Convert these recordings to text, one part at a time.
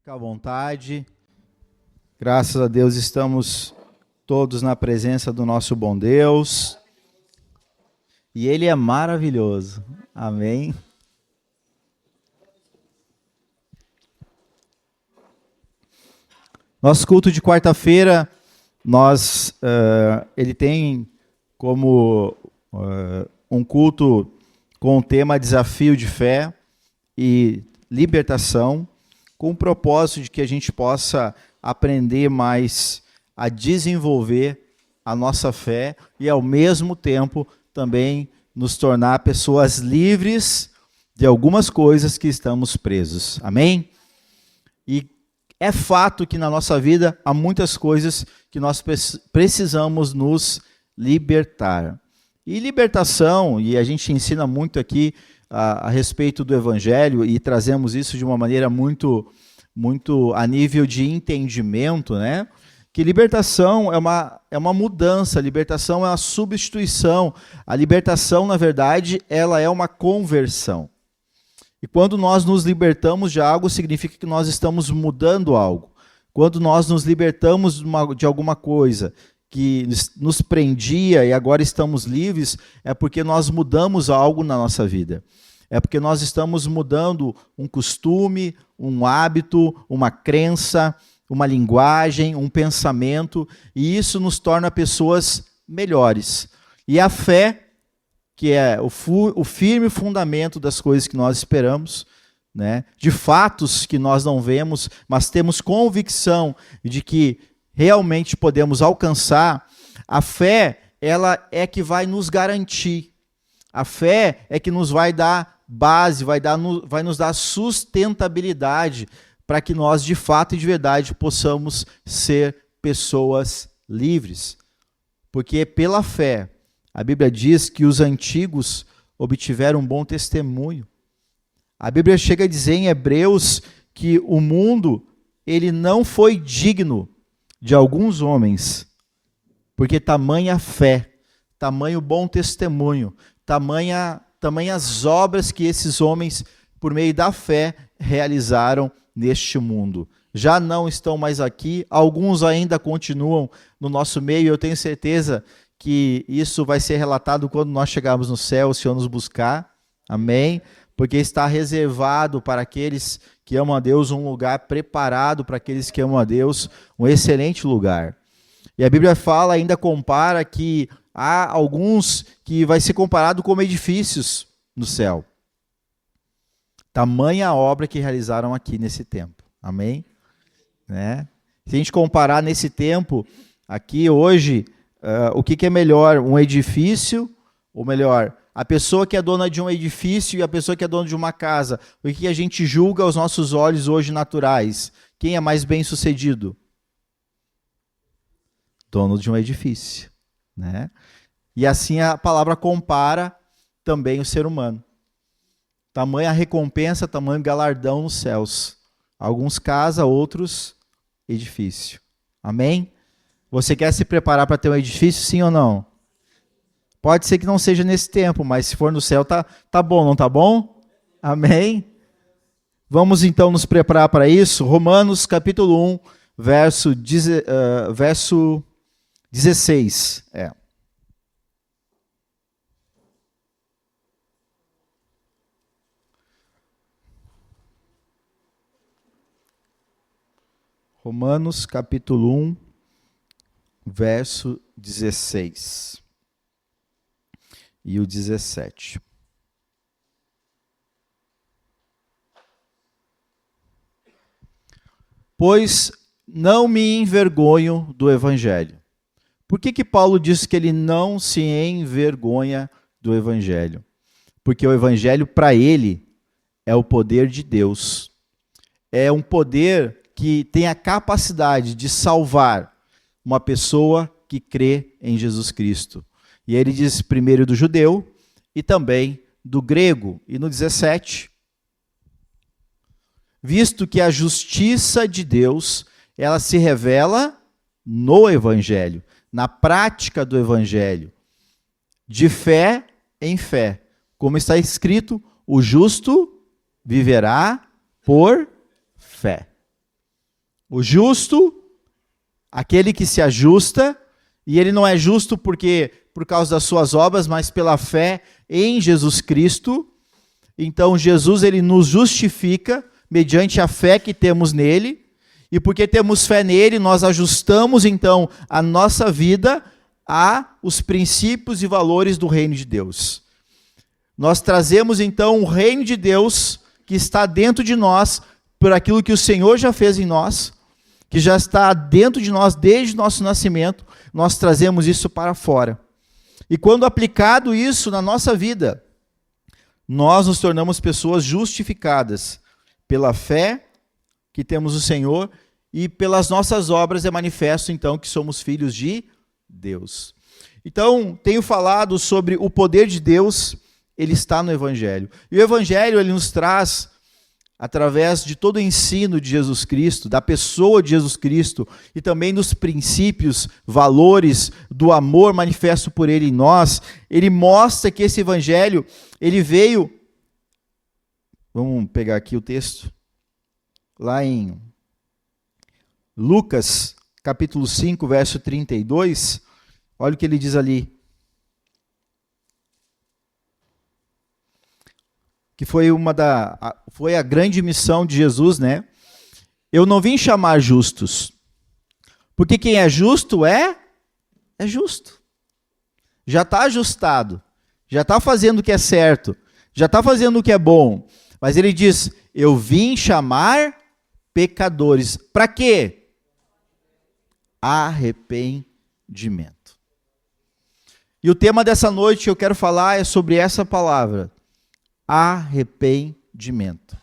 Fica à vontade. Graças a Deus estamos todos na presença do nosso bom Deus. E Ele é maravilhoso. Amém. Nosso culto de quarta-feira, ele tem como um culto com o tema Desafio de Fé e Libertação, com o propósito de que a gente possa aprender mais a desenvolver a nossa fé e, ao mesmo tempo, também nos tornar pessoas livres de algumas coisas que estamos presos. Amém? E é fato que na nossa vida há muitas coisas que nós precisamos nos libertar. E libertação, e a gente ensina muito aqui a respeito do Evangelho, e trazemos isso de uma maneira muito a nível de entendimento, né? Que libertação é uma mudança, a libertação é uma substituição. A libertação, na verdade, ela é uma conversão. E quando nós nos libertamos de algo, significa que nós estamos mudando algo. Quando nós nos libertamos de alguma coisa que nos prendia e agora estamos livres, é porque nós mudamos algo na nossa vida. É porque nós estamos mudando um costume, um hábito, uma crença, uma linguagem, um pensamento, e isso nos torna pessoas melhores. E a fé, que é o firme fundamento das coisas que nós esperamos, né, de fatos que nós não vemos, mas temos convicção de que realmente podemos alcançar, a fé, ela é que vai nos garantir. A fé é que nos vai dar base, vai nos dar sustentabilidade para que nós, de fato e de verdade, possamos ser pessoas livres. Porque pela fé, a Bíblia diz que os antigos obtiveram um bom testemunho. A Bíblia chega a dizer em Hebreus que o mundo ele não foi digno de alguns homens, porque tamanha fé, tamanho bom testemunho, tamanhas obras que esses homens, por meio da fé, realizaram neste mundo. Já não estão mais aqui, alguns ainda continuam no nosso meio, eu tenho certeza que isso vai ser relatado quando nós chegarmos no céu, o Senhor nos buscar, amém? Porque está reservado para aqueles que amam a Deus um lugar preparado para aqueles que amam a Deus, um excelente lugar. E a Bíblia fala, ainda compara que há alguns que vai ser comparado como edifícios no céu. Tamanha obra que realizaram aqui nesse tempo. Amém? Né? Se a gente comparar nesse tempo, aqui hoje, o que é melhor? Um edifício, ou melhor, a pessoa que é dona de um edifício e a pessoa que é dona de uma casa. O que a gente julga aos nossos olhos hoje naturais? Quem é mais bem sucedido? Dono de um edifício. Né? E assim a palavra compara também o ser humano. Tamanha recompensa, tamanho galardão nos céus. Alguns casa, outros edifício. Amém? Você quer se preparar para ter um edifício, sim ou não? Pode ser que não seja nesse tempo, mas se for no céu, tá bom, não tá bom? Amém? Vamos então nos preparar para isso. Romanos capítulo 1, verso 16. Romanos capítulo 1, verso 16 e o 17. Pois não me envergonho do Evangelho. Por que Paulo diz que ele não se envergonha do Evangelho? Porque o Evangelho, para ele, é o poder de Deus. É um poder que tem a capacidade de salvar uma pessoa que crê em Jesus Cristo. E ele diz primeiro do judeu e também do grego. E no 17, visto que a justiça de Deus, ela se revela no Evangelho, na prática do Evangelho, de fé em fé. Como está escrito, o justo viverá por fé. O justo, aquele que se ajusta, e ele não é justo porque por causa das suas obras, mas pela fé em Jesus Cristo. Então Jesus ele nos justifica mediante a fé que temos nele, e porque temos fé nele, nós ajustamos então a nossa vida a os princípios e valores do reino de Deus. Nós trazemos então o reino de Deus que está dentro de nós por aquilo que o Senhor já fez em nós, que já está dentro de nós desde o nosso nascimento, nós trazemos isso para fora. E quando aplicado isso na nossa vida, nós nos tornamos pessoas justificadas pela fé que temos no Senhor e pelas nossas obras é manifesto então que somos filhos de Deus. Então, tenho falado sobre o poder de Deus, ele está no Evangelho. E o Evangelho ele nos traz, através de todo o ensino de Jesus Cristo, da pessoa de Jesus Cristo e também dos princípios, valores do amor manifesto por ele em nós, ele mostra que esse Evangelho, ele veio, vamos pegar aqui o texto, lá em Lucas, capítulo 5, verso 32, olha o que ele diz ali. Que foi a grande missão de Jesus, né? Eu não vim chamar justos, porque quem é justo é justo. Já está ajustado, já está fazendo o que é certo, já está fazendo o que é bom. Mas ele diz, eu vim chamar pecadores. Para quê? Arrependimento. E o tema dessa noite que eu quero falar é sobre essa palavra. Arrependimento.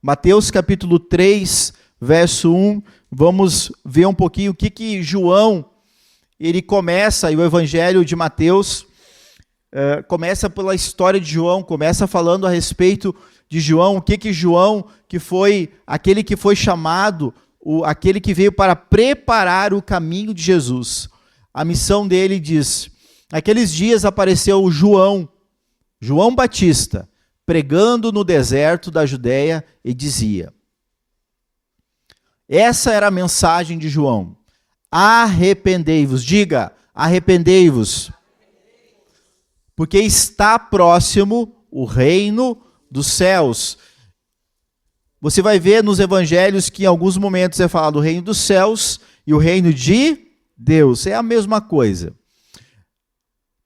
Mateus capítulo 3, verso 1, vamos ver um pouquinho o que João, ele começa, e o evangelho de Mateus começa pela história de João, começa falando a respeito de João, o que João, que foi aquele que foi chamado, aquele que veio para preparar o caminho de Jesus. A missão dele diz, naqueles dias apareceu João Batista, pregando no deserto da Judéia e dizia, essa era a mensagem de João, arrependei-vos, diga, arrependei-vos, porque está próximo o reino dos céus. Você vai ver nos evangelhos que em alguns momentos é falado o reino dos céus e o reino de Deus, é a mesma coisa.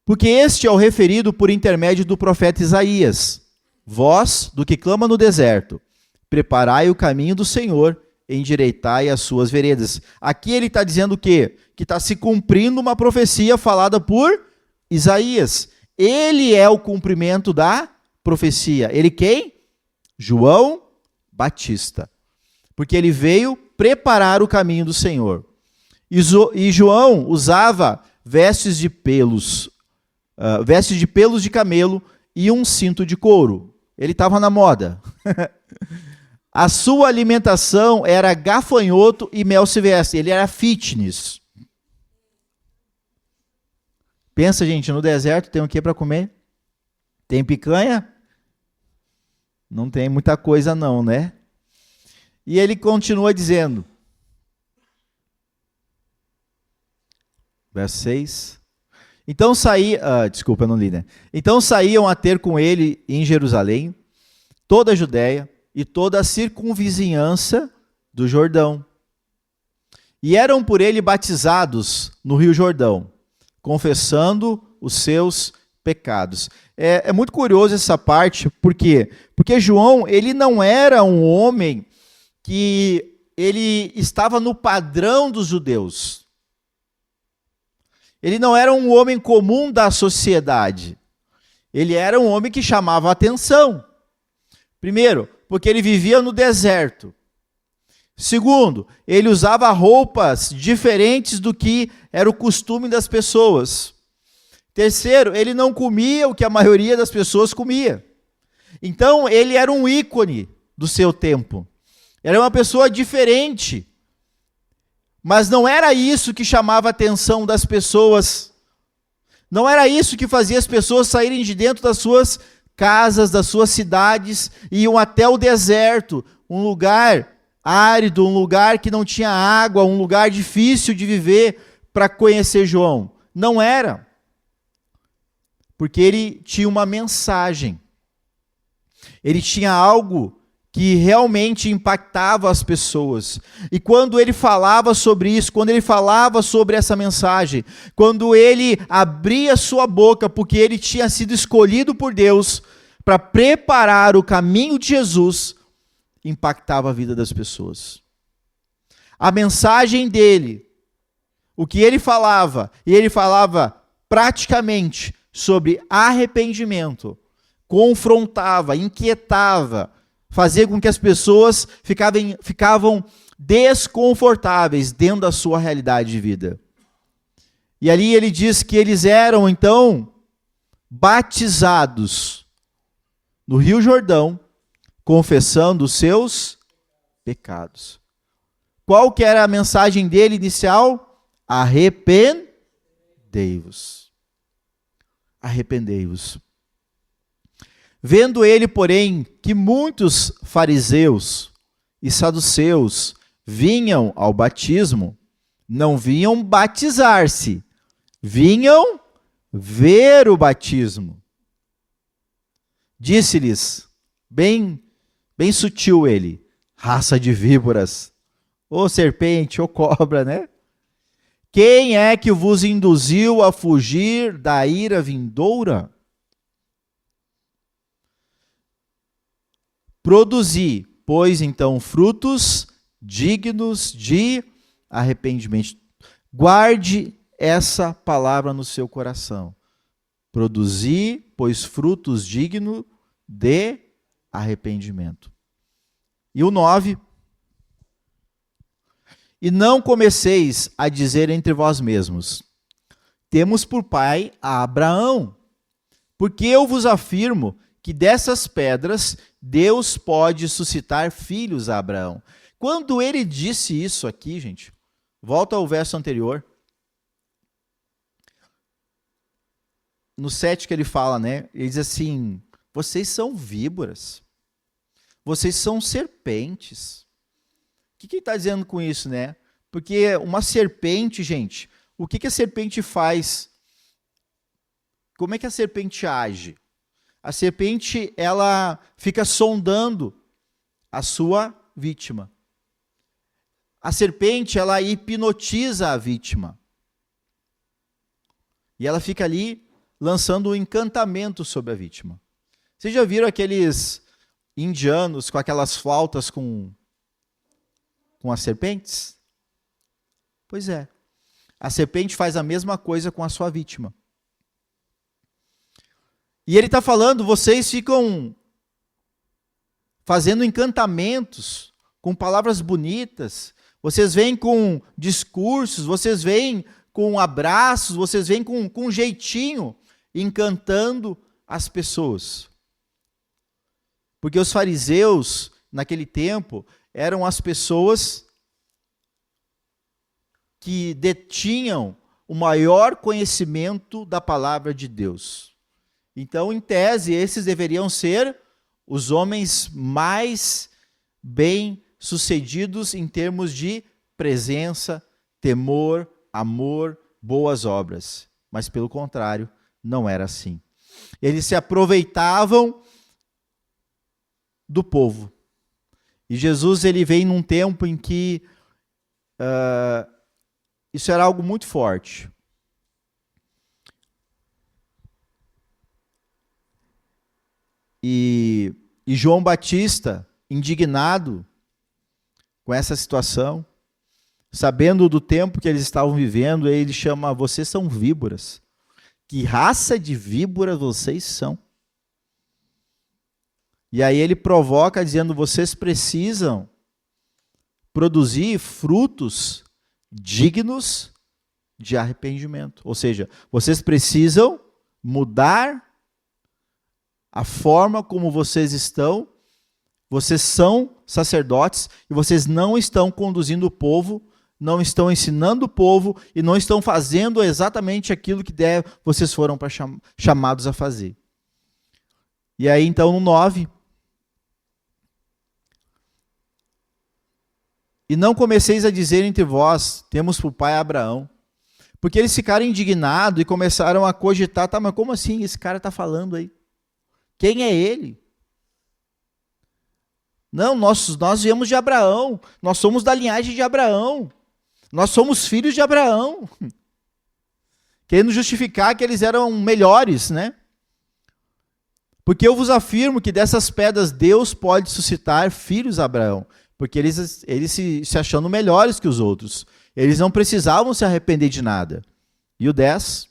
Porque este é o referido por intermédio do profeta Isaías. Vós, do que clama no deserto, preparai o caminho do Senhor, endireitai as suas veredas. Aqui ele está dizendo o quê? Que está se cumprindo uma profecia falada por Isaías. Ele é o cumprimento da profecia. Ele quem? João Batista. Porque ele veio preparar o caminho do Senhor. E João usava vestes de pelos de camelo e um cinto de couro. Ele estava na moda. A sua alimentação era gafanhoto e mel silvestre. Ele era fitness. Pensa, gente, no deserto tem o que para comer? Tem picanha? Não tem muita coisa não, né? E ele continua dizendo, verso 6... Então desculpa, eu não li, né? Então saíam a ter com ele em Jerusalém, toda a Judéia e toda a circunvizinhança do Jordão. E eram por ele batizados no Rio Jordão, confessando os seus pecados. É muito curioso essa parte, por quê? Porque João, ele não era um homem que ele estava no padrão dos judeus. Ele não era um homem comum da sociedade. Ele era um homem que chamava a atenção. Primeiro, porque ele vivia no deserto. Segundo, ele usava roupas diferentes do que era o costume das pessoas. Terceiro, ele não comia o que a maioria das pessoas comia. Então, ele era um ícone do seu tempo. Era uma pessoa diferente. Mas não era isso que chamava a atenção das pessoas. Não era isso que fazia as pessoas saírem de dentro das suas casas, das suas cidades, e iam até o deserto, um lugar árido, um lugar que não tinha água, um lugar difícil de viver para conhecer João. Não era. Porque ele tinha uma mensagem. Ele tinha algo que realmente impactava as pessoas. E quando ele falava sobre isso, quando ele falava sobre essa mensagem, quando ele abria sua boca, porque ele tinha sido escolhido por Deus para preparar o caminho de Jesus, impactava a vida das pessoas. A mensagem dele, o que ele falava, e ele falava praticamente sobre arrependimento, confrontava, inquietava, fazia com que as pessoas ficavam desconfortáveis dentro da sua realidade de vida. E ali ele diz que eles eram, então, batizados no Rio Jordão, confessando os seus pecados. Qual que era a mensagem dele inicial? Arrependei-vos. Arrependei-vos. Vendo ele, porém, que muitos fariseus e saduceus vinham ao batismo, não vinham batizar-se, vinham ver o batismo. Disse-lhes, bem sutil ele, raça de víboras, ou serpente, ou cobra, né? Quem é que vos induziu a fugir da ira vindoura? Produzi, pois, então, frutos dignos de arrependimento. Guarde essa palavra no seu coração. Produzi, pois, frutos dignos de arrependimento. E o 9. E não comeceis a dizer entre vós mesmos, temos por pai a Abraão, porque eu vos afirmo que dessas pedras Deus pode suscitar filhos a Abraão. Quando ele disse isso aqui, gente, volta ao verso anterior. No 7 que ele fala, né? Ele diz assim, vocês são víboras, vocês são serpentes. O que ele está dizendo com isso, né? Porque uma serpente, gente, o que a serpente faz? Como é que a serpente age? A serpente, ela fica sondando a sua vítima. A serpente, ela hipnotiza a vítima. E ela fica ali lançando um encantamento sobre a vítima. Vocês já viram aqueles indianos com aquelas flautas com as serpentes? Pois é. A serpente faz a mesma coisa com a sua vítima. E ele está falando, vocês ficam fazendo encantamentos com palavras bonitas, vocês vêm com discursos, vocês vêm com abraços, vocês vêm com jeitinho, encantando as pessoas. Porque os fariseus, naquele tempo, eram as pessoas que detinham o maior conhecimento da palavra de Deus. Então, em tese, esses deveriam ser os homens mais bem-sucedidos em termos de presença, temor, amor, boas obras. Mas, pelo contrário, não era assim. Eles se aproveitavam do povo. E Jesus, ele vem num tempo em que isso era algo muito forte. E João Batista, indignado com essa situação, sabendo do tempo que eles estavam vivendo, ele chama, vocês são víboras. Que raça de víboras vocês são? E aí ele provoca dizendo, vocês precisam produzir frutos dignos de arrependimento. Ou seja, vocês precisam mudar a forma como vocês estão, vocês são sacerdotes e vocês não estão conduzindo o povo, não estão ensinando o povo e não estão fazendo exatamente aquilo que vocês foram chamados a fazer. E aí então no 9, E não comeceis a dizer entre vós, temos por pai Abraão. Porque eles ficaram indignados e começaram a cogitar, tá, mas como assim esse cara está falando aí? Quem é ele? Não, nós viemos de Abraão, nós somos da linhagem de Abraão, nós somos filhos de Abraão. Querendo justificar que eles eram melhores, né? Porque eu vos afirmo que dessas pedras Deus pode suscitar filhos a Abraão, porque eles se achando melhores que os outros. Eles não precisavam se arrepender de nada. E o 10.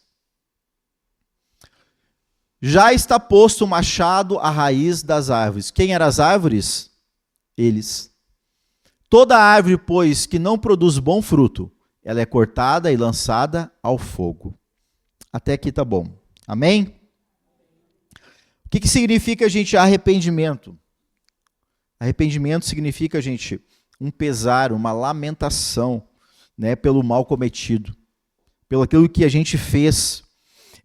Já está posto o machado à raiz das árvores. Quem eram as árvores? Eles. Toda árvore, pois, que não produz bom fruto, ela é cortada e lançada ao fogo. Até aqui tá bom. Amém? O que significa, gente, arrependimento? Arrependimento significa, gente, um pesar, uma lamentação, né, pelo mal cometido, pelo aquilo que a gente fez.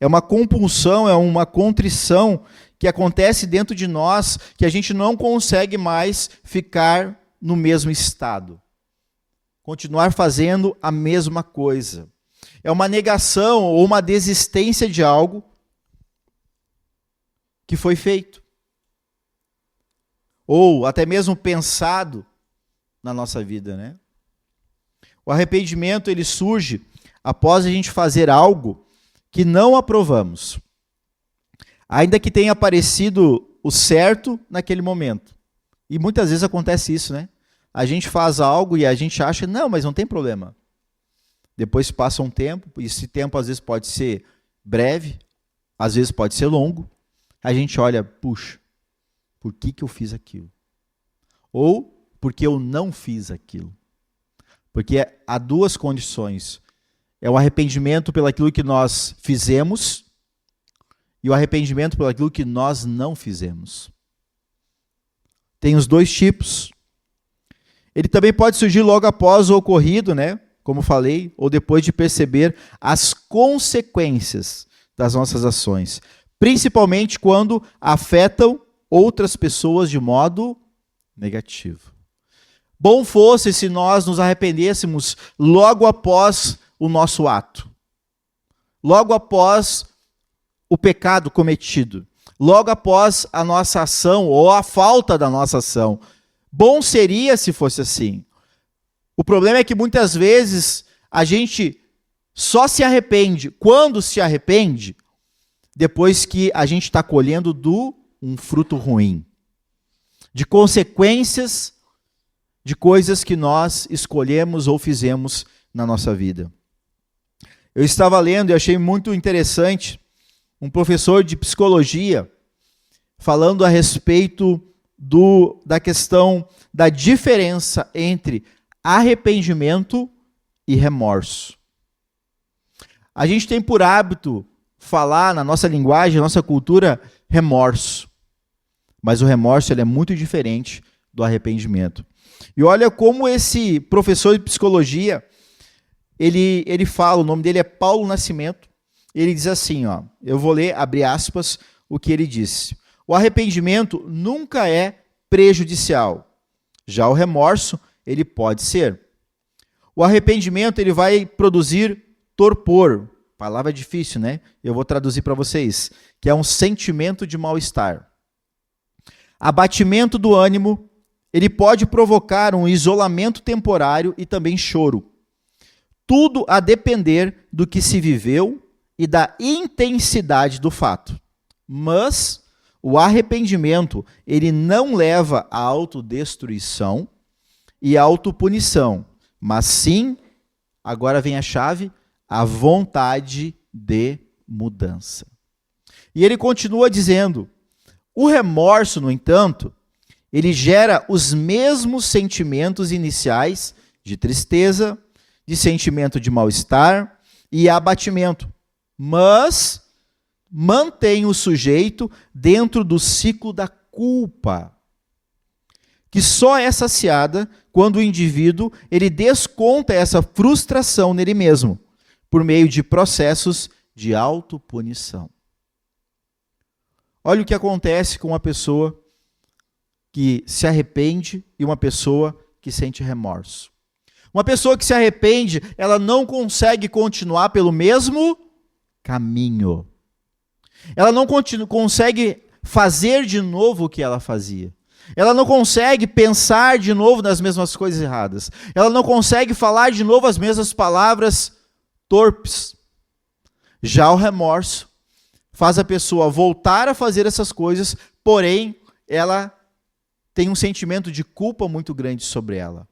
É uma compulsão, é uma contrição que acontece dentro de nós, que a gente não consegue mais ficar no mesmo estado. Continuar fazendo a mesma coisa. É uma negação ou uma desistência de algo que foi feito. Ou até mesmo pensado na nossa vida, né? O arrependimento, ele surge após a gente fazer algo que não aprovamos, ainda que tenha parecido o certo naquele momento. E muitas vezes acontece isso, né? A gente faz algo e a gente acha, não, mas não tem problema. Depois passa um tempo, e esse tempo às vezes pode ser breve, às vezes pode ser longo. A gente olha, puxa, por que eu fiz aquilo? Ou porque eu não fiz aquilo? Porque há duas condições. É o arrependimento pelo aquilo que nós fizemos e o arrependimento pelo aquilo que nós não fizemos. Tem os dois tipos. Ele também pode surgir logo após o ocorrido, né? Como falei, ou depois de perceber as consequências das nossas ações, principalmente quando afetam outras pessoas de modo negativo. Bom fosse se nós nos arrependêssemos logo após o nosso ato, logo após o pecado cometido, logo após a nossa ação ou a falta da nossa ação. Bom seria se fosse assim. O problema é que muitas vezes a gente só se arrepende, quando se arrepende, depois que a gente está colhendo um fruto ruim, de consequências de coisas que nós escolhemos ou fizemos na nossa vida. Eu estava lendo e achei muito interessante um professor de psicologia falando a respeito da questão da diferença entre arrependimento e remorso. A gente tem por hábito falar na nossa linguagem, na nossa cultura, remorso. Mas o remorso ele é muito diferente do arrependimento. E olha como esse professor de psicologia, ele fala, o nome dele é Paulo Nascimento, ele diz assim, ó, eu vou ler, abre aspas, o que ele disse. O arrependimento nunca é prejudicial. Já o remorso, ele pode ser. O arrependimento, ele vai produzir torpor. Palavra difícil, né? Eu vou traduzir para vocês. Que é um sentimento de mal-estar. Abatimento do ânimo, ele pode provocar um isolamento temporário e também choro. Tudo a depender do que se viveu e da intensidade do fato. Mas o arrependimento, ele não leva à autodestruição e à autopunição, mas sim, agora vem a chave, a vontade de mudança. E ele continua dizendo, o remorso, no entanto, ele gera os mesmos sentimentos iniciais de tristeza, de sentimento de mal-estar e abatimento, mas mantém o sujeito dentro do ciclo da culpa, que só é saciada quando o indivíduo ele desconta essa frustração nele mesmo, por meio de processos de autopunição. Olha o que acontece com uma pessoa que se arrepende e uma pessoa que sente remorso. Uma pessoa que se arrepende, ela não consegue continuar pelo mesmo caminho. Ela não consegue fazer de novo o que ela fazia. Ela não consegue pensar de novo nas mesmas coisas erradas. Ela não consegue falar de novo as mesmas palavras torpes. Já o remorso faz a pessoa voltar a fazer essas coisas, porém, ela tem um sentimento de culpa muito grande sobre ela.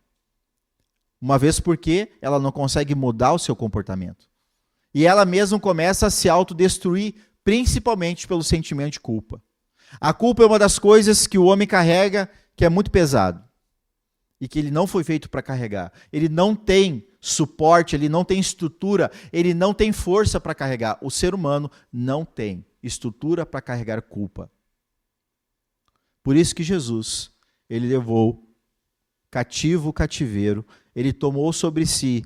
Uma vez porque ela não consegue mudar o seu comportamento. E ela mesma começa a se autodestruir, principalmente pelo sentimento de culpa. A culpa é uma das coisas que o homem carrega que é muito pesado. E que ele não foi feito para carregar. Ele não tem suporte, ele não tem estrutura, ele não tem força para carregar. O ser humano não tem estrutura para carregar culpa. Por isso que Jesus, ele levou cativo o cativeiro, ele tomou sobre si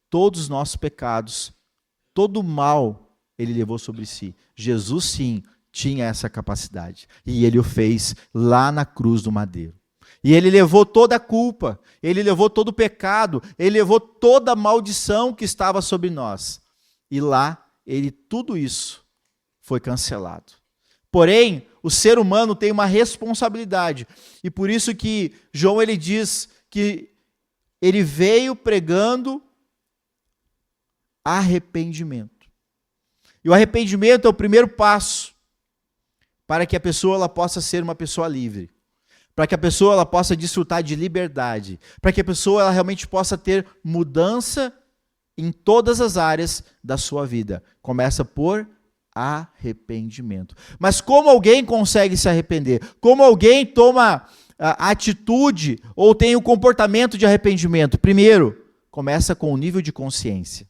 todos os nossos pecados, todo o mal ele levou sobre si. Jesus, sim, tinha essa capacidade. E ele o fez lá na cruz do madeiro. E ele levou toda a culpa, ele levou todo o pecado, ele levou toda a maldição que estava sobre nós. E lá, tudo isso foi cancelado. Porém, o ser humano tem uma responsabilidade. E por isso que João ele diz que ele veio pregando arrependimento. E o arrependimento é o primeiro passo para que a pessoa ela possa ser uma pessoa livre. Para que a pessoa ela possa desfrutar de liberdade. Para que a pessoa ela realmente possa ter mudança em todas as áreas da sua vida. Começa por arrependimento. Mas como alguém consegue se arrepender? Como alguém toma a atitude ou tem o comportamento de arrependimento? Primeiro, começa com o nível de consciência.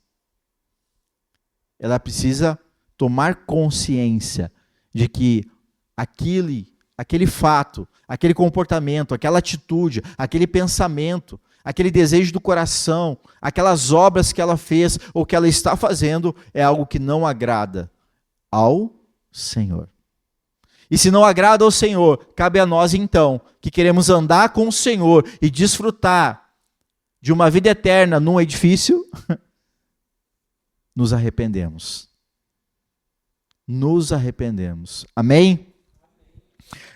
Ela precisa tomar consciência de que aquele fato, aquele comportamento, aquela atitude, aquele pensamento, aquele desejo do coração, aquelas obras que ela fez ou que ela está fazendo é algo que não agrada ao Senhor. E se não agrada ao Senhor, cabe a nós então, que queremos andar com o Senhor e desfrutar de uma vida eterna num edifício, nos arrependemos. Nos arrependemos. Amém?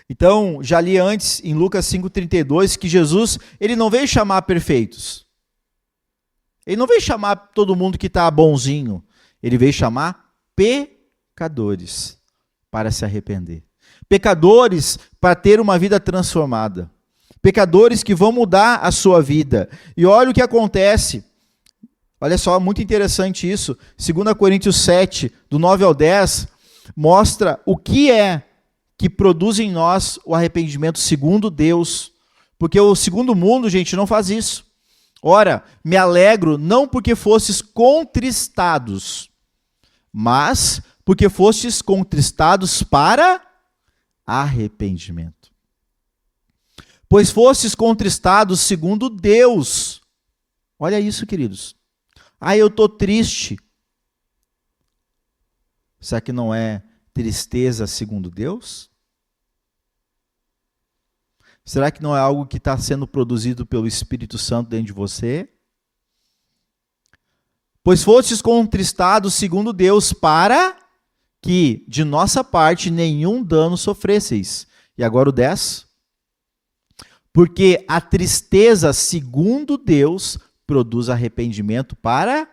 Então, já li antes, em Lucas 5,32, que Jesus, ele não veio chamar perfeitos. Ele não veio chamar todo mundo que está bonzinho. Ele veio chamar pecadores para se arrepender. Pecadores para ter uma vida transformada. Pecadores que vão mudar a sua vida. E olha o que acontece. Olha só, muito interessante isso. 2 Coríntios 7, do 9 ao 10, mostra o que é que produz em nós o arrependimento segundo Deus. Porque o segundo mundo, gente, não faz isso. Ora, me alegro não porque fostes contristados, mas porque fostes contristados para arrependimento. Pois fostes contristados segundo Deus. Olha isso, queridos. Eu estou triste. Será que não é tristeza segundo Deus? Será que não é algo que está sendo produzido pelo Espírito Santo dentro de você? Pois fostes contristados segundo Deus para que de nossa parte nenhum dano sofresseis. E agora o 10. Porque a tristeza segundo Deus produz arrependimento para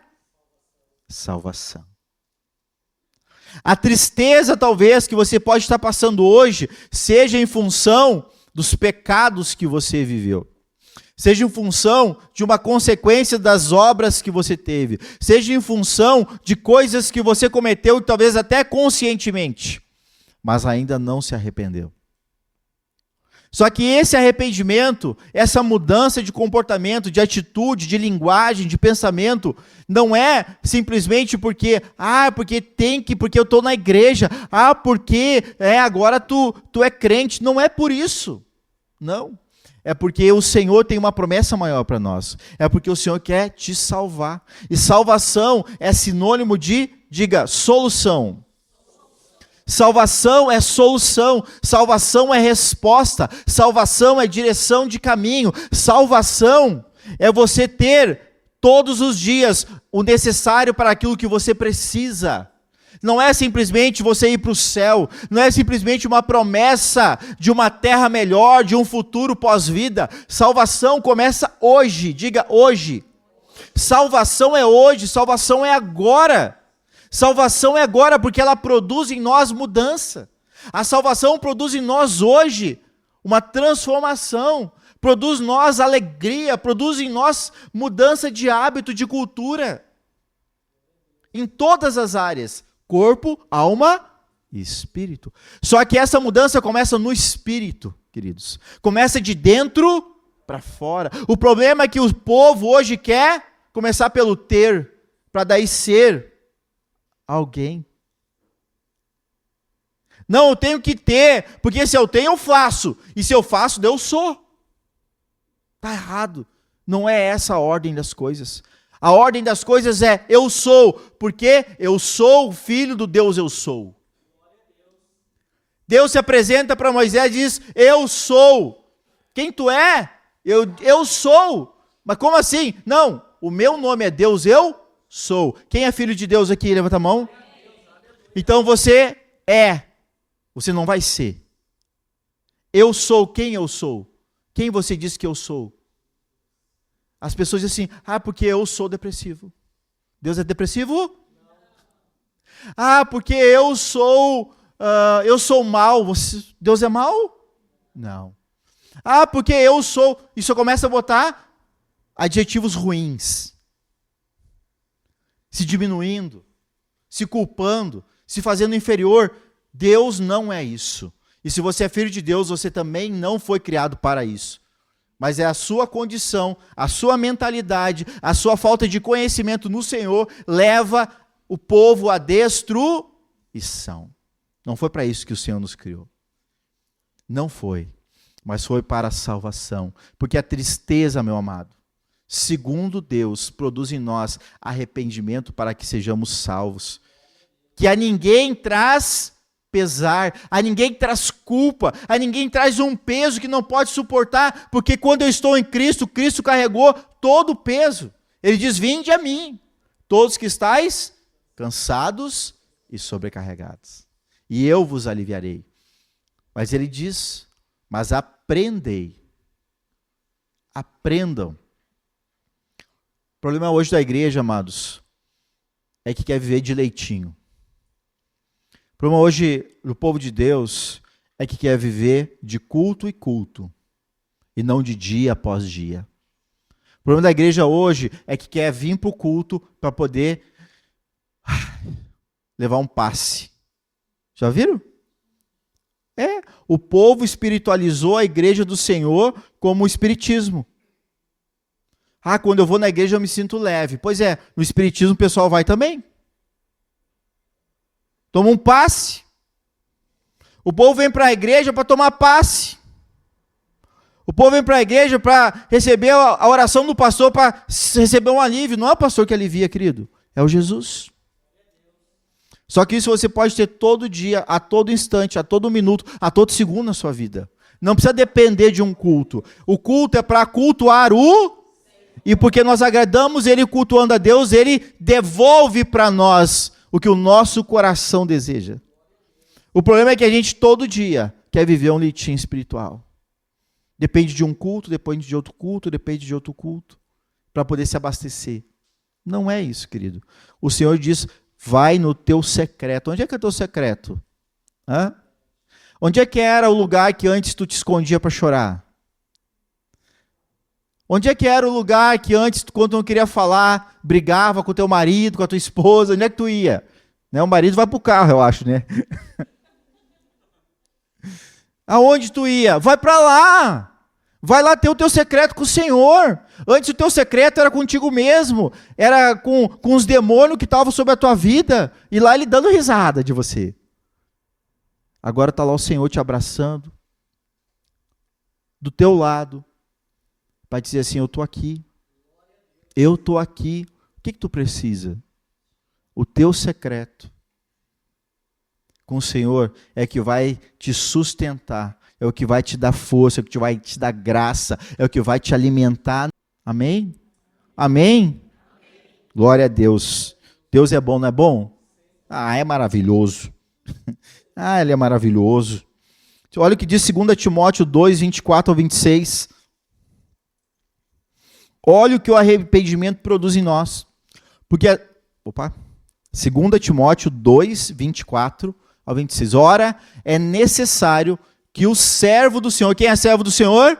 salvação. A tristeza, talvez, que você pode estar passando hoje, seja em função dos pecados que você viveu. Seja em função de uma consequência das obras que você teve. Seja em função de coisas que você cometeu, talvez até conscientemente, mas ainda não se arrependeu. Só que esse arrependimento, essa mudança de comportamento, de atitude, de linguagem, de pensamento, não é simplesmente porque eu estou na igreja, porque agora tu é crente. Não é por isso. Não. É porque o Senhor tem uma promessa maior para nós. É porque o Senhor quer te salvar. E salvação é sinônimo de, diga, solução. Salvação é solução, salvação é resposta, salvação é direção de caminho, salvação é você ter todos os dias o necessário para aquilo que você precisa. Não é simplesmente você ir para o céu, não é simplesmente uma promessa de uma terra melhor, de um futuro pós-vida. Salvação começa hoje, diga hoje. Salvação é hoje, salvação é agora. Salvação é agora porque ela produz em nós mudança. A salvação produz em nós hoje uma transformação, produz em nós alegria, produz em nós mudança de hábito, de cultura. Em todas as áreas, corpo, alma e espírito. Só que essa mudança começa no espírito, queridos. Começa de dentro para fora. O problema é que o povo hoje quer começar pelo ter, para daí ser alguém. Não, eu tenho que ter, porque se eu tenho, eu faço. E se eu faço, eu sou. Está errado. Não é essa a ordem das coisas. A ordem das coisas é eu sou, porque eu sou o filho do Deus eu sou. Deus se apresenta para Moisés e diz, eu sou. Quem tu é? Eu sou. Mas como assim? Não, o meu nome é Deus, eu sou. Quem é filho de Deus aqui? Levanta a mão. Então você é. Você não vai ser. Eu sou quem eu sou. Quem você diz que eu sou? As pessoas dizem assim, porque eu sou depressivo. Deus é depressivo? Porque eu sou mau. Deus é mau? Não. Porque eu sou... E só começa a botar adjetivos ruins. Se diminuindo, se culpando, se fazendo inferior. Deus não é isso. E se você é filho de Deus, você também não foi criado para isso. Mas é a sua condição, a sua mentalidade, a sua falta de conhecimento no Senhor leva o povo à destruição. Não foi para isso que o Senhor nos criou. Não foi. Mas foi para a salvação. Porque a tristeza, meu amado, segundo Deus, produz em nós arrependimento para que sejamos salvos. Que a ninguém traz pesar, a ninguém traz culpa, a ninguém traz um peso que não pode suportar, porque quando eu estou em Cristo, Cristo carregou todo o peso. Ele diz, vinde a mim, todos que estáis cansados e sobrecarregados, e eu vos aliviarei. Mas ele diz, mas aprendei. Aprendam. O problema hoje da igreja, amados, é que quer viver de leitinho. O problema hoje do povo de Deus é que quer viver de culto e culto, e não de dia após dia. O problema da igreja hoje é que quer vir para o culto para poder levar um passe. Já viram? O povo espiritualizou a igreja do Senhor como o espiritismo. Quando eu vou na igreja eu me sinto leve. Pois é, no espiritismo o pessoal vai também. Toma um passe. O povo vem para a igreja para tomar passe. O povo vem para a igreja para receber a oração do pastor, para receber um alívio. Não é o pastor que alivia, querido. É o Jesus. Só que isso você pode ter todo dia, a todo instante, a todo minuto, a todo segundo na sua vida. Não precisa depender de um culto. O culto é para cultuar E porque nós agradamos Ele cultuando a Deus, Ele devolve para nós o que o nosso coração deseja. O problema é que a gente todo dia quer viver um leitinho espiritual. Depende de um culto, depende de outro culto, depende de outro culto, para poder se abastecer. Não é isso, querido. O Senhor diz, vai no teu secreto. Onde é que é o teu secreto? Onde é que era o lugar que antes tu te escondia para chorar? Onde é que era o lugar que antes, quando tu não queria falar, brigava com o teu marido, com a tua esposa? Onde é que tu ia? O marido vai para o carro, eu acho, né? Aonde tu ia? Vai para lá. Vai lá ter o teu secreto com o Senhor. Antes o teu secreto era contigo mesmo. Era com os demônios que estavam sobre a tua vida. E lá ele dando risada de você. Agora está lá o Senhor te abraçando. Do teu lado. Para dizer assim, eu estou aqui. Eu estou aqui. O que tu precisa? O teu secreto com o Senhor é que vai te sustentar, é o que vai te dar força, é o que vai te dar graça, é o que vai te alimentar. Amém? Amém? Glória a Deus. Deus é bom, não é bom? Ah, é maravilhoso. Ah, ele é maravilhoso. Olha o que diz 2 Timóteo 2, 24 ao 26. Olha o que o arrependimento produz em nós. Porque, 2 Timóteo 2, 24 ao 26. Ora, é necessário que o servo do Senhor, quem é servo do Senhor?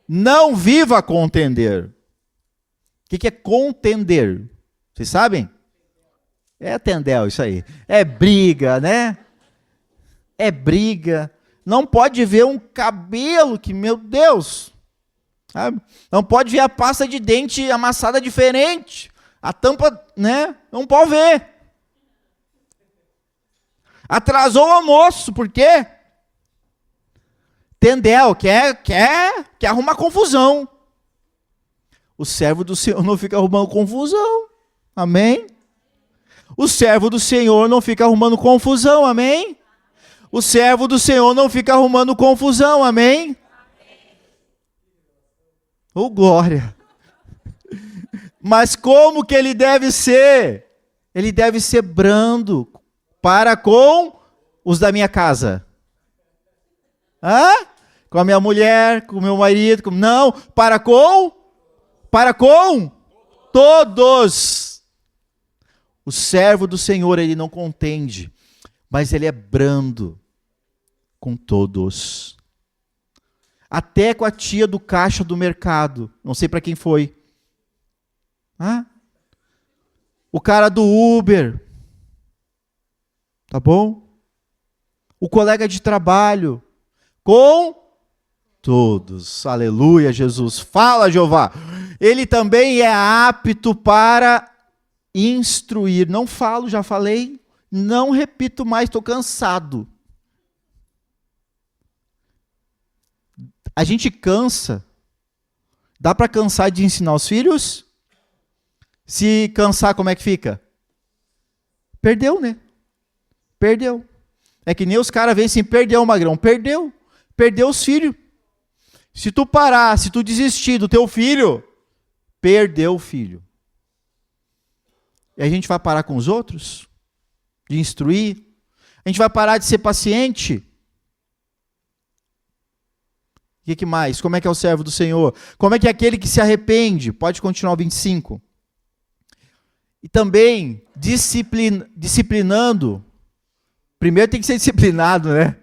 Não viva a contender. O que é contender? Vocês sabem? É tendel, isso aí. É briga, né? É briga. Não pode ver um cabelo que, meu Deus, sabe? Não pode ver a pasta de dente amassada diferente. A tampa, né? Não pode ver. Atrasou o almoço, por quê? Tendel, quer arrumar confusão. O servo do Senhor não fica arrumando confusão. Amém? O servo do Senhor não fica arrumando confusão. Amém? O servo do Senhor não fica arrumando confusão. Amém? Oh, glória. Mas como que ele deve ser? Ele deve ser brando para com os da minha casa. Hã? Com a minha mulher, com o meu marido, não, para com todos. O servo do Senhor, ele não contende, mas ele é brando com todos. Até com a tia do caixa do mercado, não sei para quem foi. Hã? O cara do Uber, tá bom? O colega de trabalho, com todos. Aleluia, Jesus. Fala, Jeová. Ele também é apto para instruir. Não falo, já falei. Não repito mais, estou cansado. A gente cansa. Dá para cansar de ensinar os filhos? Se cansar, como é que fica? Perdeu, né? Perdeu. É que nem os caras veem assim, perdeu, magrão. Perdeu os filhos. Se tu parar, se tu desistir do teu filho, perdeu o filho. E a gente vai parar com os outros? De instruir? A gente vai parar de ser paciente? O que mais? Como é que é o servo do Senhor? Como é que é aquele que se arrepende? Pode continuar o 25. E também, disciplinando. Primeiro tem que ser disciplinado, né?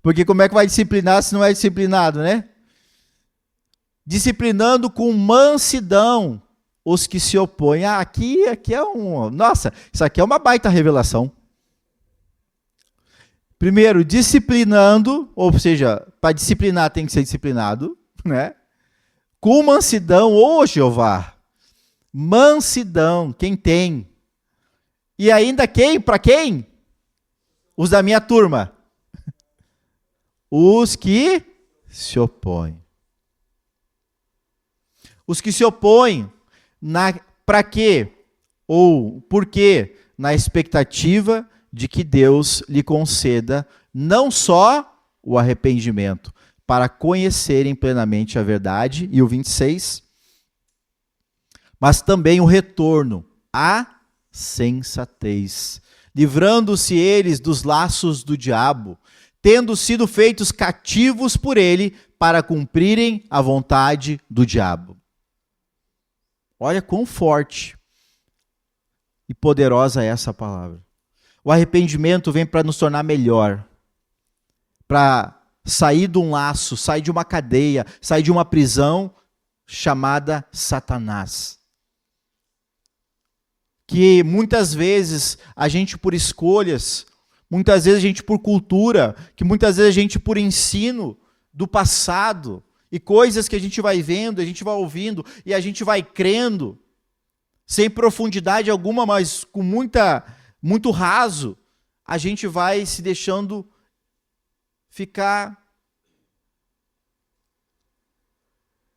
Porque como é que vai disciplinar se não é disciplinado, né? Disciplinando com mansidão os que se opõem. Ah, aqui é um... Nossa, isso aqui é uma baita revelação. Primeiro, disciplinando, ou seja, para disciplinar tem que ser disciplinado, né? Com mansidão, ô Jeová. Mansidão, quem tem? E ainda quem? Para quem? Os da minha turma. Os que se opõem. Os que se opõem, para quê? Ou por quê? Na expectativa de que Deus lhe conceda não só o arrependimento, para conhecerem plenamente a verdade, e o 26, mas também o retorno à sensatez, livrando-se eles dos laços do diabo, tendo sido feitos cativos por ele para cumprirem a vontade do diabo. Olha quão forte e poderosa é essa palavra. O arrependimento vem para nos tornar melhor, para sair de um laço, sair de uma cadeia, sair de uma prisão chamada Satanás. Que muitas vezes a gente por escolhas, muitas vezes a gente por cultura, que muitas vezes a gente por ensino do passado, e coisas que a gente vai vendo, a gente vai ouvindo, e a gente vai crendo, sem profundidade alguma, mas com muito raso, a gente vai se deixando ficar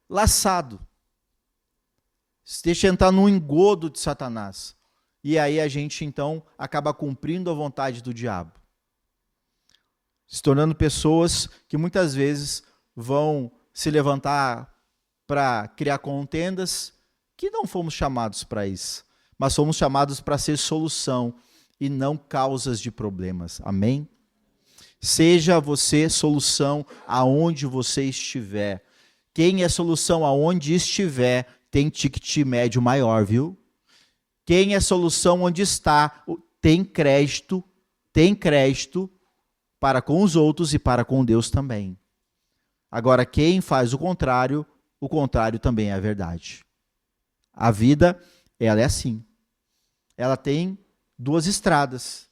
laçado. Se deixa entrar num engodo de Satanás. E aí a gente, então, acaba cumprindo a vontade do diabo. Se tornando pessoas que muitas vezes vão se levantar para criar contendas, que não fomos chamados para isso, mas fomos chamados para ser solução e não causas de problemas. Amém? Seja você solução aonde você estiver. Quem é solução aonde estiver tem ticket médio maior, viu? Quem é solução onde está tem crédito para com os outros e para com Deus também. Agora, quem faz o contrário também é a verdade. A vida, ela é assim. Ela tem duas estradas,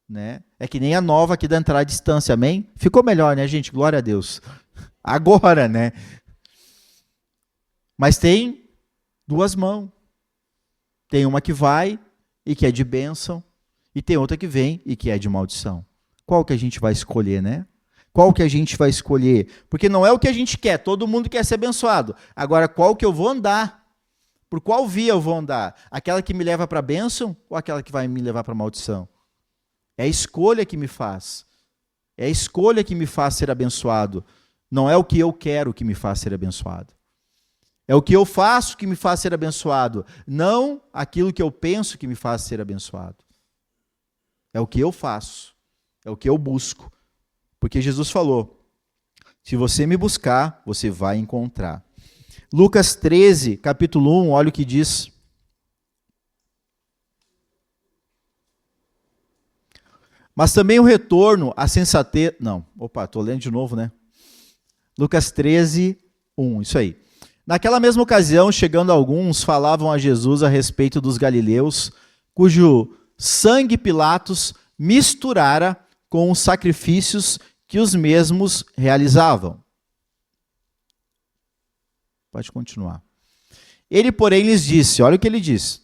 né? É que nem a nova aqui da entrada à distância, amém? Ficou melhor, né, gente? Glória a Deus. Agora, né? Mas tem duas mãos. Tem uma que vai e que é de bênção, e tem outra que vem e que é de maldição. Qual que a gente vai escolher, né? Qual que a gente vai escolher? Porque não é o que a gente quer, todo mundo quer ser abençoado. Agora, qual que eu vou andar? Por qual via eu vou andar? Aquela que me leva para a bênção ou aquela que vai me levar para a maldição? É a escolha que me faz. É a escolha que me faz ser abençoado. Não é o que eu quero que me faz ser abençoado. É o que eu faço que me faz ser abençoado, não aquilo que eu penso que me faz ser abençoado. É o que eu faço, é o que eu busco. Porque Jesus falou, se você me buscar, você vai encontrar. Lucas 13, capítulo 1, olha o que diz. Mas também o retorno à sensatez... Não, estou lendo de novo, né? Lucas 13, 1, isso aí. Naquela mesma ocasião, chegando alguns, falavam a Jesus a respeito dos galileus, cujo sangue Pilatos misturara com os sacrifícios que os mesmos realizavam. Pode continuar. Ele, porém, lhes disse, olha o que ele diz,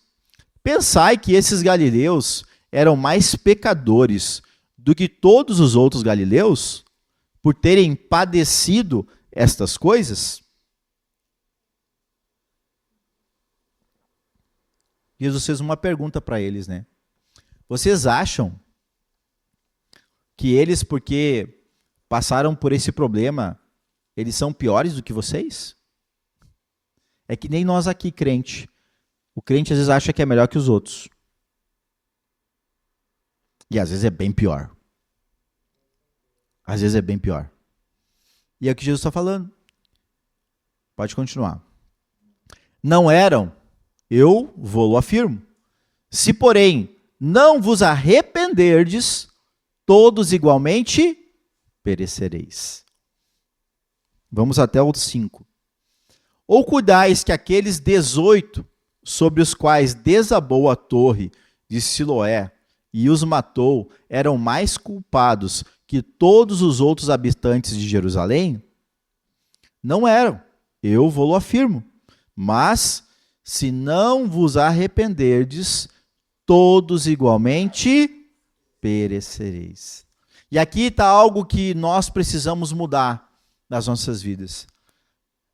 pensai que esses galileus eram mais pecadores do que todos os outros galileus, por terem padecido estas coisas? Jesus fez uma pergunta para eles, né? Vocês acham que eles, porque passaram por esse problema, eles são piores do que vocês? É que nem nós aqui, crente. O crente às vezes acha que é melhor que os outros. E às vezes é bem pior. Às vezes é bem pior. E é o que Jesus está falando. Pode continuar. Não eram, eu vou-lo afirmo. Se, porém, não vos arrependerdes, todos igualmente perecereis. Vamos até o 5. Ou cuidais que aqueles 18, sobre os quais desabou a torre de Siloé e os matou, eram mais culpados que todos os outros habitantes de Jerusalém? Não eram, eu vou-lo afirmo. Mas, se não vos arrependerdes, todos igualmente perecereis. E aqui está algo que nós precisamos mudar nas nossas vidas.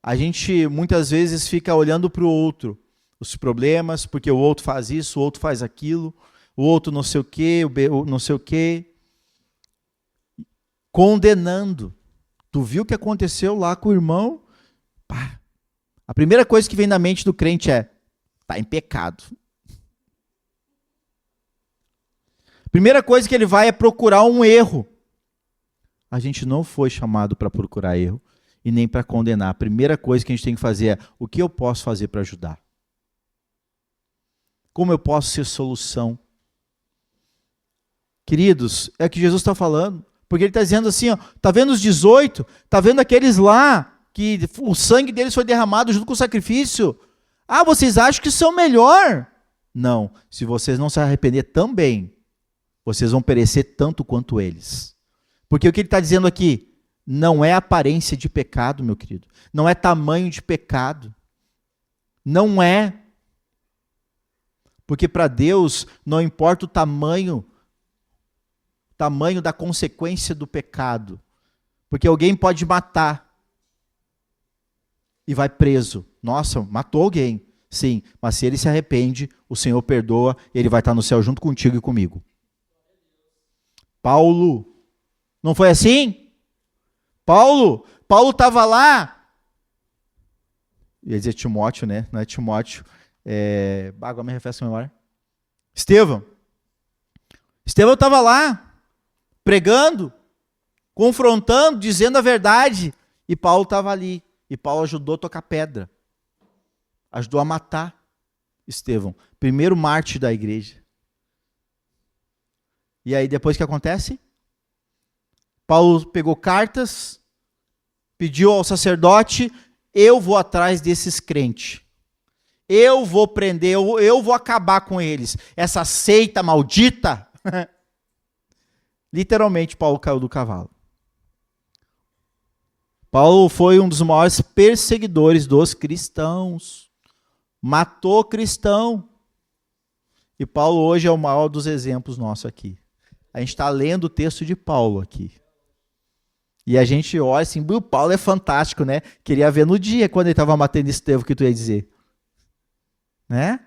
A gente muitas vezes fica olhando para o outro, os problemas, porque o outro faz isso, o outro faz aquilo, o outro não sei o quê, não sei o quê, condenando. Tu viu o que aconteceu lá com o irmão? Pá. A primeira coisa que vem na mente do crente é, está em pecado. Primeira coisa que ele vai é procurar um erro. A gente não foi chamado para procurar erro e nem para condenar. A primeira coisa que a gente tem que fazer é, o que eu posso fazer para ajudar? Como eu posso ser solução? Queridos, é o que Jesus está falando. Porque ele está dizendo assim, está vendo os 18? Está vendo aqueles lá que o sangue deles foi derramado junto com o sacrifício? Ah, vocês acham que são melhor? Não, se vocês não se arrepender também, vocês vão perecer tanto quanto eles. Porque o que ele está dizendo aqui, não é aparência de pecado, meu querido. Não é tamanho de pecado. Não é. Porque para Deus não importa o tamanho da consequência do pecado. Porque alguém pode matar e vai preso. Nossa, matou alguém. Sim, mas se ele se arrepende, o Senhor perdoa e ele vai estar no céu junto contigo e comigo. Paulo, não foi assim? Paulo estava lá, ia dizer Timóteo, né? Não é Timóteo, Agora me refresca a memória. Estevão estava lá, pregando, confrontando, dizendo a verdade, e Paulo estava ali, e Paulo ajudou a tocar pedra, ajudou a matar Estevão, primeiro mártir da igreja. E aí depois o que acontece? Paulo pegou cartas, pediu ao sacerdote: eu vou atrás desses crentes, eu vou prender, eu vou acabar com eles, essa seita maldita. Literalmente Paulo caiu do cavalo. Paulo foi um dos maiores perseguidores dos cristãos, matou cristão, e Paulo hoje é o maior dos exemplos nosso aqui. A gente está lendo o texto de Paulo aqui. E a gente olha assim, o Paulo é fantástico, né? Queria ver no dia, quando ele estava matando Estevão, o que tu ia dizer. Né?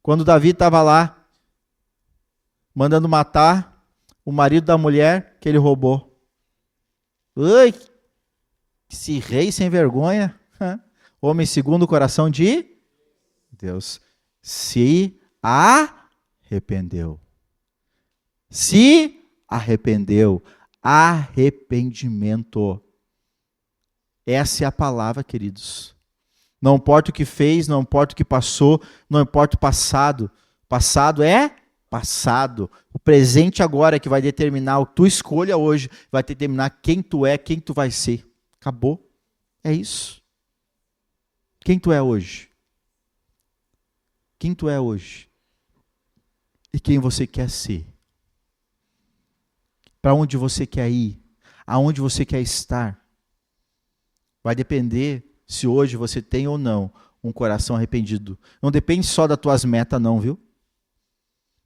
Quando Davi estava lá, mandando matar o marido da mulher que ele roubou. Ui, esse rei sem vergonha. Homem segundo o coração de Deus. Se arrependeu. Se arrependeu. Arrependimento. Essa é a palavra, queridos. Não importa o que fez, não importa o que passou, não importa o passado. Passado é passado. O presente agora é que vai determinar a tua escolha hoje, vai determinar quem tu é, quem tu vai ser. Acabou. É isso. Quem tu é hoje? Quem tu é hoje? E quem você quer ser? Para onde você quer ir? Aonde você quer estar? Vai depender se hoje você tem ou não um coração arrependido. Não depende só das tuas metas não, viu?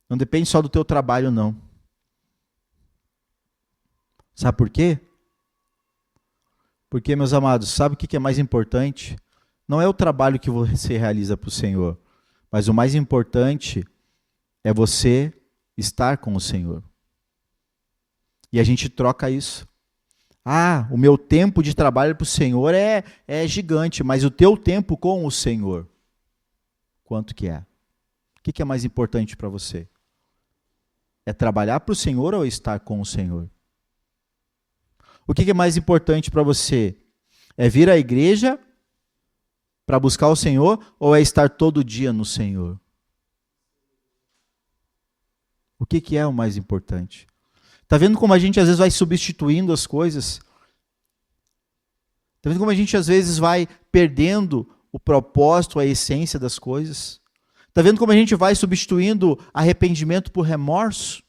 Não depende só do teu trabalho não. Sabe por quê? Porque, meus amados, sabe o que é mais importante? Não é o trabalho que você realiza para o Senhor, mas o mais importante é você estar com o Senhor. E a gente troca isso. O meu tempo de trabalho para o Senhor é gigante, mas o teu tempo com o Senhor, quanto que é? O que é mais importante para você? É trabalhar para o Senhor ou estar com o Senhor? O que é mais importante para você? É vir à igreja para buscar o Senhor ou é estar todo dia no Senhor? O que é o mais importante? Está vendo como a gente às vezes vai substituindo as coisas? Está vendo como a gente às vezes vai perdendo o propósito, a essência das coisas? Está vendo como a gente vai substituindo arrependimento por remorso?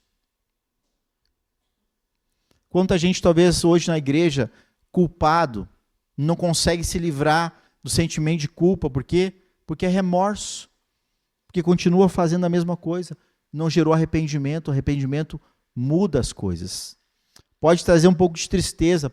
Quanta gente talvez hoje na igreja, culpado, não consegue se livrar do sentimento de culpa. Por quê? Porque é remorso. Porque continua fazendo a mesma coisa. Não gerou arrependimento. O arrependimento muda as coisas. Pode trazer um pouco de tristeza,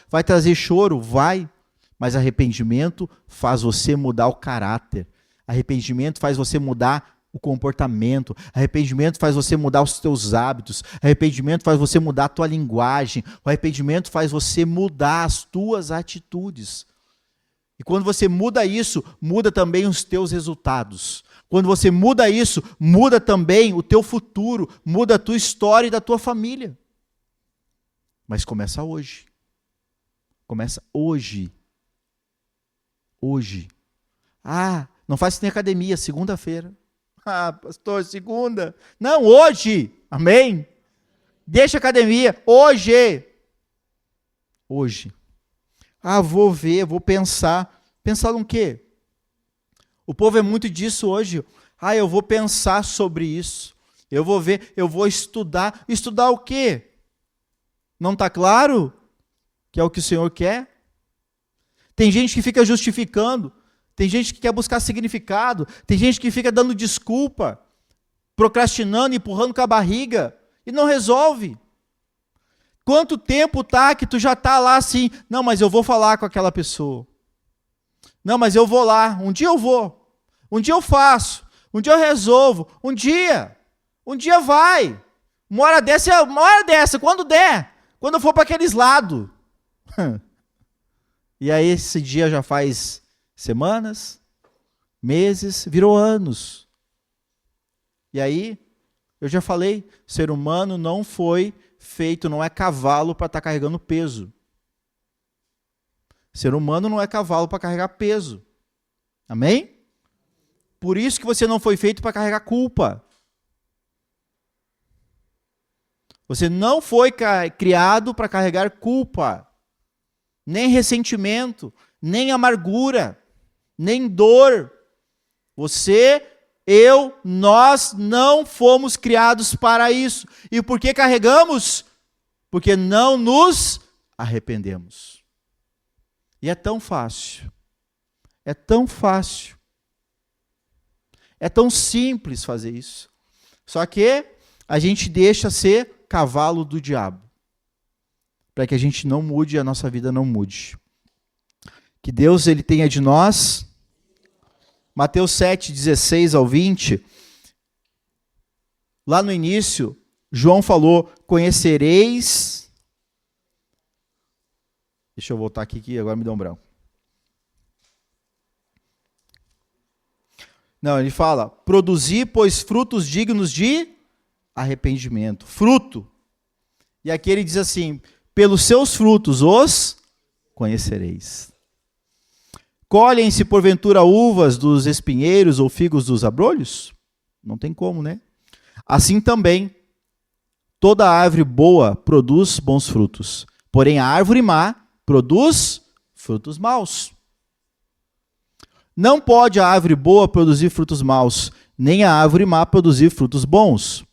vai trazer choro, vai. Mas arrependimento faz você mudar o caráter. Arrependimento faz você mudar o comportamento. Arrependimento faz você mudar os teus hábitos. Arrependimento faz você mudar a tua linguagem. O arrependimento faz você mudar as tuas atitudes. E quando você muda isso, muda também os teus resultados. Quando você muda isso, muda também o teu futuro, muda a tua história e da tua família. Mas começa hoje. Começa hoje. Hoje. Não faz nem academia, segunda-feira. Pastor, segunda. Não, hoje. Amém? Deixa a academia, hoje. Hoje. Vou ver, vou pensar. Pensar no quê? O povo é muito disso hoje. Eu vou pensar sobre isso. Eu vou ver, eu vou estudar. Estudar o quê? Não está claro que é o que o Senhor quer? Tem gente que fica justificando. Tem gente que quer buscar significado. Tem gente que fica dando desculpa, procrastinando, empurrando com a barriga e não resolve. Quanto tempo que tu já está lá assim? Não, mas eu vou falar com aquela pessoa. Não, mas eu vou lá. Um dia eu vou. Um dia eu faço. Um dia eu resolvo. Um dia vai. Uma hora dessa, quando der. Quando eu for para aqueles lados. E aí esse dia já faz semanas, meses, virou anos. E aí, eu já falei, o ser humano não foi feito, não é cavalo para estar carregando peso. Ser humano não é cavalo para carregar peso. Amém? Por isso que você não foi feito para carregar culpa. Você não foi criado para carregar culpa, nem ressentimento, nem amargura, nem dor. Você, eu, nós não fomos criados para isso. E por que carregamos? Porque não nos arrependemos. E é tão fácil. É tão fácil. É tão simples fazer isso. Só que a gente deixa ser cavalo do diabo. Para que a gente não mude e a nossa vida não mude. Que Deus ele tenha de nós. Mateus 7, 16 ao 20. Lá no início, João falou, conhecereis... Deixa eu voltar aqui que agora me deu um branco. Não, ele fala, produzir, pois, frutos dignos de arrependimento. Fruto. E aqui ele diz assim, pelos seus frutos os conhecereis. Colhem-se, porventura, uvas dos espinheiros ou figos dos abrolhos? Não tem como, né? Assim também, toda árvore boa produz bons frutos. Porém, a árvore má produz frutos maus. Não pode a árvore boa produzir frutos maus, nem a árvore má produzir frutos bons.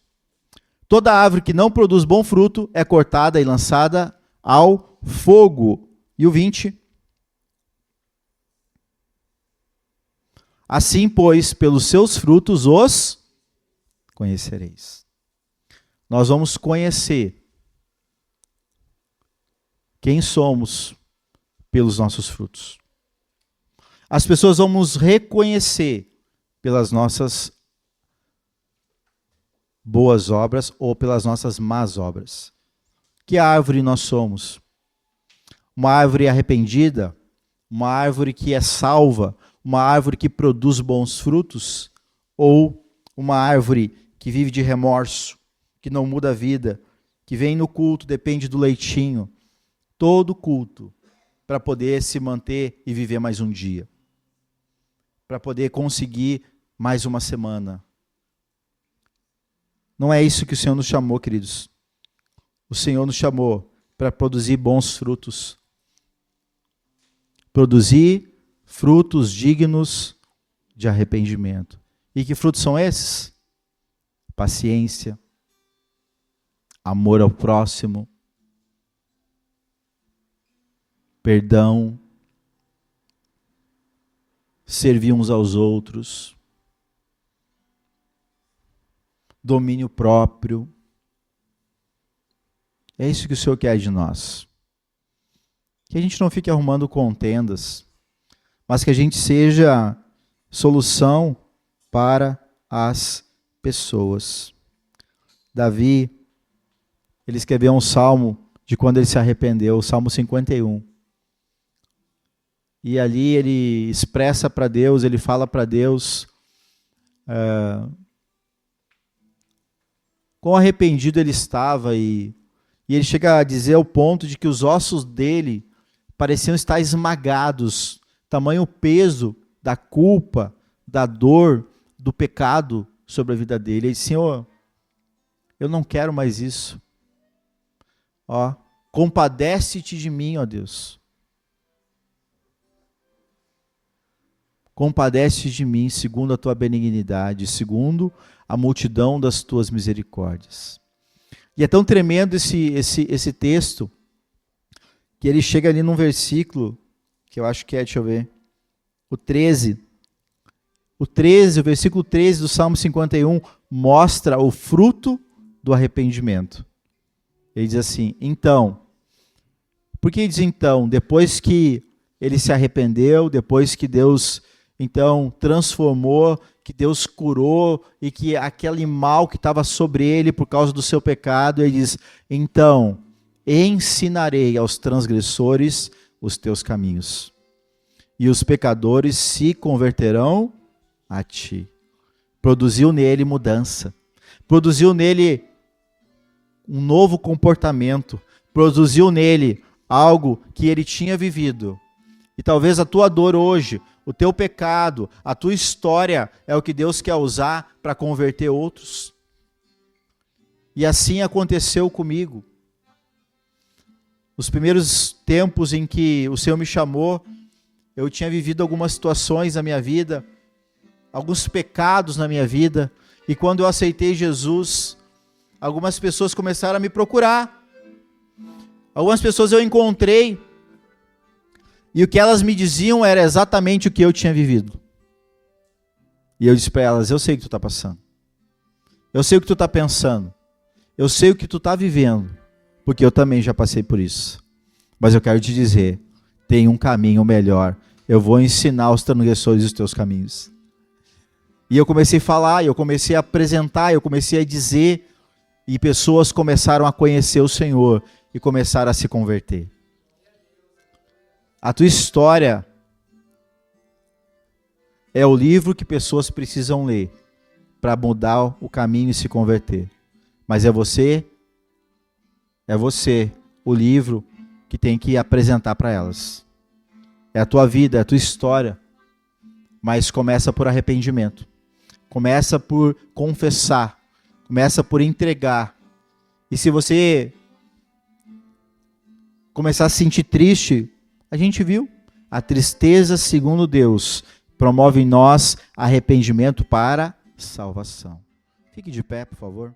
Toda árvore que não produz bom fruto é cortada e lançada ao fogo. E o 20. Assim, pois, pelos seus frutos os conhecereis. Nós vamos conhecer quem somos pelos nossos frutos. As pessoas vão nos reconhecer pelas nossas boas obras ou pelas nossas más obras. Que árvore nós somos? Uma árvore arrependida? Uma árvore que é salva? Uma árvore que produz bons frutos? Ou uma árvore que vive de remorso, que não muda a vida, que vem no culto, depende do leitinho, todo culto, para poder se manter e viver mais um dia, para poder conseguir mais uma semana. Não é isso que o Senhor nos chamou, queridos. O Senhor nos chamou para produzir bons frutos. Produzir frutos dignos de arrependimento. E que frutos são esses? Paciência, amor ao próximo, perdão, servir uns aos outros, domínio próprio. É isso que o Senhor quer de nós. Que a gente não fique arrumando contendas, mas que a gente seja solução para as pessoas. Davi, ele escreveu um salmo de quando ele se arrependeu, o Salmo 51. E ali ele expressa para Deus, ele fala para Deus quão arrependido ele estava e ele chega a dizer ao ponto de que os ossos dele pareciam estar esmagados, tamanho peso da culpa, da dor, do pecado sobre a vida dele. Ele disse, Senhor, eu não quero mais isso. Ó, compadece-te de mim, ó Deus. Compadece-te de mim segundo a tua benignidade, segundo a multidão das tuas misericórdias. E é tão tremendo esse texto, que ele chega ali num versículo, que eu acho que deixa eu ver, o 13. O versículo 13 do Salmo 51, mostra o fruto do arrependimento. Ele diz assim, então, por que ele diz então? Depois que ele se arrependeu, depois que Deus, então, transformou, que Deus curou, e que aquele mal que estava sobre ele por causa do seu pecado, ele diz, então, ensinarei aos transgressores os teus caminhos, e os pecadores se converterão a ti. Produziu nele mudança. Produziu nele um novo comportamento. Produziu nele algo que ele tinha vivido. E talvez a tua dor hoje, o teu pecado, a tua história é o que Deus quer usar para converter outros. E assim aconteceu comigo. Os primeiros tempos em que o Senhor me chamou, eu tinha vivido algumas situações na minha vida, alguns pecados na minha vida, e quando eu aceitei Jesus, algumas pessoas começaram a me procurar. Algumas pessoas eu encontrei, e o que elas me diziam era exatamente o que eu tinha vivido. E eu disse para elas, eu sei o que tu está passando. Eu sei o que tu está pensando. Eu sei o que tu está vivendo, porque eu também já passei por isso. Mas eu quero te dizer, tem um caminho melhor. Eu vou ensinar os transgressores os teus caminhos. E eu comecei a falar, eu comecei a apresentar, eu comecei a dizer, e pessoas começaram a conhecer o Senhor e começaram a se converter. A tua história é o livro que pessoas precisam ler para mudar o caminho e se converter. Mas é você o livro que tem que apresentar para elas. É a tua vida, é a tua história. Mas começa por arrependimento. Começa por confessar. Começa por entregar. E se você começar a se sentir triste, a gente viu. A tristeza, segundo Deus, promove em nós arrependimento para salvação. Fique de pé, por favor.